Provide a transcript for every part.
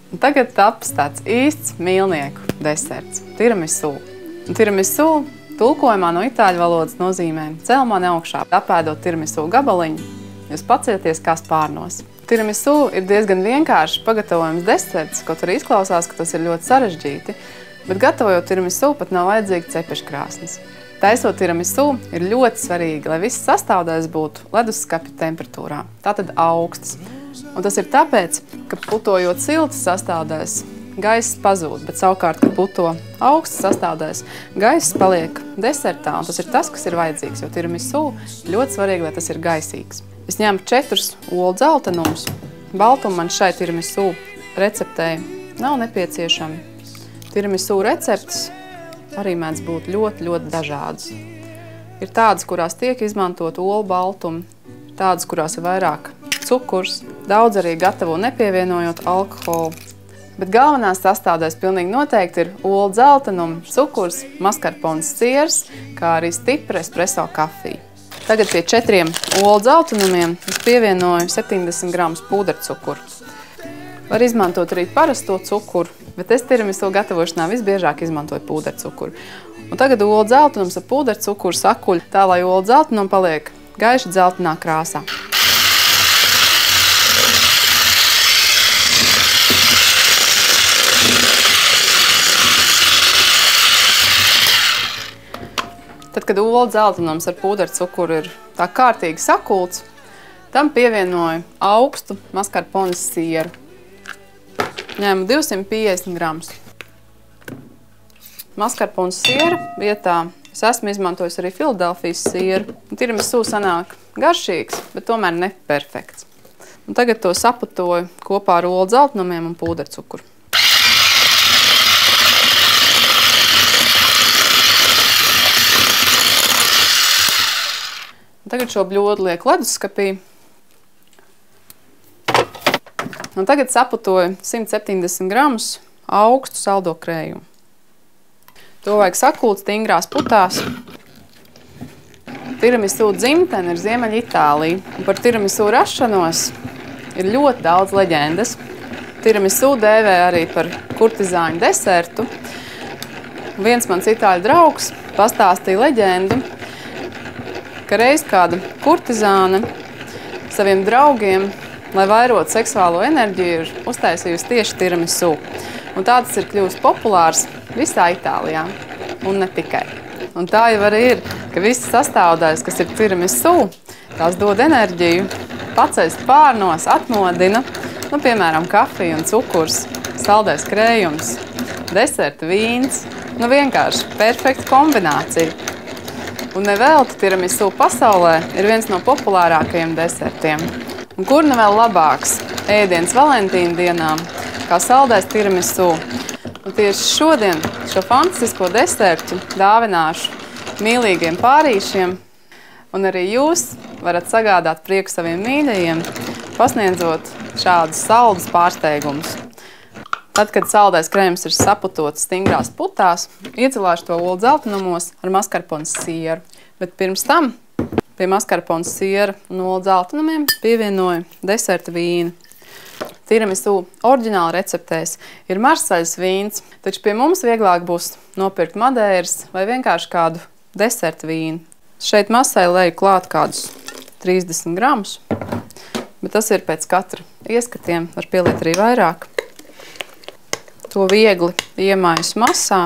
Un tagad taps tāds īsts mīlnieku deserts – tiramisu. Un tiramisu tulkojumā no itāļu valodas nozīmē cel mani augšā. Apēdot tiramisu gabaliņu, jūs pacieties kā spārnos. Tiramisu ir diezgan vienkārši pagatavojams deserts, kaut arī izklausās, ka tas ir ļoti sarežģīti, bet gatavojot tiramisu pat nav vajadzīgi cepeškrāsnes. Taisot tiramisu ir ļoti svarīgi, lai viss sastāvdaļas būtu leduskapja temperatūrā, tātad augstas. Un tas ir tāpēc, ka putojot siltas sastāvdaļas, gaiss pazūd, bet savukārt, kad puto augstas sastāvdaļas, gaiss paliek desertā, un tas ir tas, kas ir vajadzīgs, jo tiramisu ļoti svarīgi, lai tas ir gaisīgs. Es ņemu 4 olu dzeltenumus. Baltumu man šai tiramisu receptei nav nepieciešami. Tiramisu receptes arī mēdz būt ļoti dažādas. Ir tādas, kurās tiek izmantot olu baltumu, tādas, kurās ir vairāk cukurs, daudz arī gatavo nepievienojot alkoholu. Bet galvenās sastāvdaļas pilnīgi noteikti ir olu dzeltenumi, cukurs, maskarpones siers, kā arī stipra espreso kafija. Tagad pie 4 olu dzeltenumiem es pievienoju 70 gramus pūdercukuru. Var izmantot arī parasto cukuru, bet es tiramisu gatavošanā visbiežāk izmantoju pūdercukuru. Un tagad olu dzeltenums ar pūdercukuru sakuļ tā, lai olu dzeltenum paliek gaiši dzeltenā krāsā. Tad, kad olu dzeltenums ar pūdercukuru ir tā kārtīgi sakults, tam pievienoju augstu maskarpones sieru. Ņēmu 250 gramus. Maskarpones siera vietā es esmu izmantojis arī Filadelfijas sieru. Tiramisu sanāk garšīgs, bet tomēr ne perfekts. Un tagad to saputoju kopā ar olu dzeltenumiem un pūdercukuru. Tagad šo bļodu lieku leduskapī. Un tagad saputoju 170 gramus augstu saldo krējumu. To vajag sakult stingrās putās. Tiramisu dzimtene ir Ziemeļa Itālija. Un par tiramisu rašanos ir ļoti daudz leģendas. Tiramisu dēvē arī par kurtizāņu desertu. Viens mans itāļu draugs pastāstīja leģendu, ka reiz kāda kurtizāne saviem draugiem, lai vairot seksuālo enerģiju, ir uztaisījusi tieši tiramisu. Un tā tas ir kļuvis populārs visā Itālijā, un ne tikai. Un tā jau arī ir, ka visas sastāvdaļas, kas ir tiramisu, tās dod enerģiju, paceļ spārnos, atmodina, piemēram, kafija un cukurs, saldais krējums, deserta vīns, vienkārši perfekta kombinācija. Un nevelti tiramisu pasaulē ir viens no populārākajiem desertiem. Un kur nu vēl labāks ēdiens Valentīna dienām, kā saldais tiramisu. Un tieši šodien šo fantastisko desertu dāvināšu mīlīgiem pārīšiem. Un arī jūs varat sagādāt prieku saviem mīļajiem, pasniedzot šādus saldus pārsteigumus. Tad, kad saldais krējums ir saputots stingrās putās, iecilāšu to olu dzeltenumos ar maskarpones sieru. Bet pirms tam pie maskarpones siera un olu dzeltenumiem pievienoju deserta vīnu. Tiramisu oriģināli receptēs ir marsaļas vīns, taču pie mums vieglāk būs nopirkt madeiras vai vienkārši kādu deserta vīnu. Šeit masai leju klāt kādus 30 gramus, bet tas ir pēc katra ieskatiem, var pieliet arī vairāk. To viegli iemaisu masā,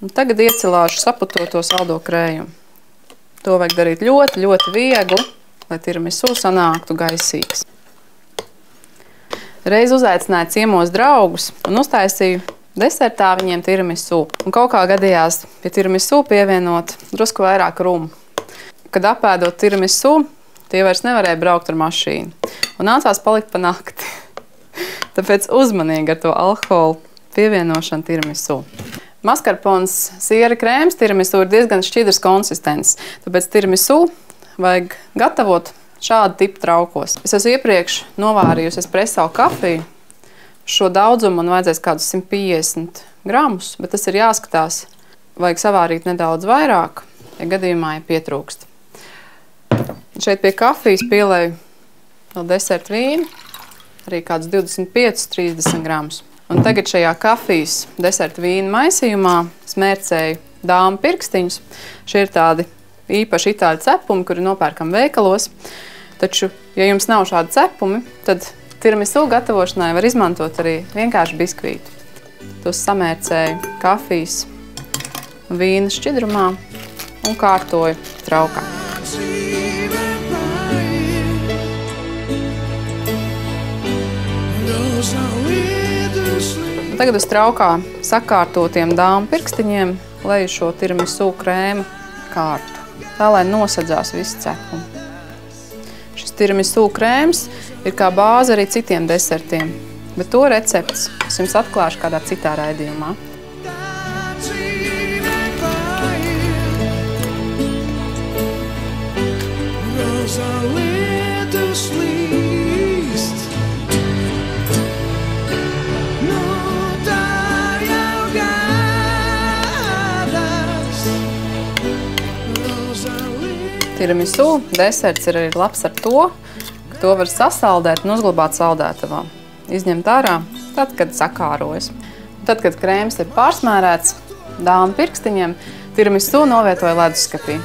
un tagad iecilāšu saputoto saldo krējumu. To vajag darīt ļoti viegli, lai tiramisu sanāktu gaisīgs. Reiz uzaicināju ciemos draugus un uztaisīju desertā viņiem tiramisu. Un kaut kā gadījās pie tiramisu pievienot drusku vairāk rumu. Kad apēdot tiramisu, tie vairs nevarēja braukt ar mašīnu. Un nācās palikt pa nakti. Tāpēc uzmanīgi ar to alkoholu pievienošanu tiramisu. Maskarpones siera krēms tiramisu ir diezgan šķidrs konsistences, tāpēc tiramisu vajag gatavot šādu tipu traukos. Es esmu iepriekš novārījusi espreso kafiju. Šo daudzumu man vajadzēs kādus 150 gramus, bet tas ir jāskatās. Vajag savārīt nedaudz vairāk, ja gadījumā pietrūkst. Šeit pie kafijas pielēju vēl deserta vīnu arī kāds 25-30 gramus. Un tagad šajā kafijas deserta vīna maisījumā smērcēju dāmu pirkstiņus. Šie ir tādi īpaši itāļu cepumi, kuri nopērkam veikalos. Taču, ja jums nav šādi cepumi, tad tiramisu gatavošanai var izmantot arī vienkārši biskvītu. Tos samērcēju kafijas vīna šķidrumā un kārtoju traukā. Tagad uz traukā sakārtotiem dāmu pirkstiņiem leju šo tiramisu krēma kārtu, tā lai nosadzās visi cepumi. Šis tiramisu krēms ir kā bāze arī citiem desertiem, bet to recepts es jums atklāšu kādā citā raidījumā. Tiramisu deserts ir arī labs ar to, ka to var sasaldēt un uzglabāt saldētavā. Izņemt ārā tad, kad sakārojas. Tad, kad krēms ir pārsmērēts dāmu pirkstiņiem, tiramisu novietoja leduskapī.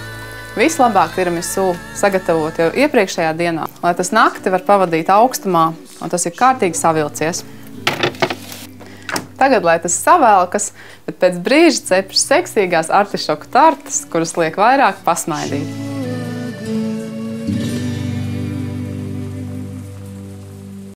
Vislabāk tiramisu sagatavot jau iepriekšējā dienā, lai tas nakti var pavadīt augstumā, un tas ir kārtīgi savilcies. Tagad, lai tas savelkas, bet pēc brīža cepšu seksīgās artišoku tartas, kuras liek vairāk pasmaidīt.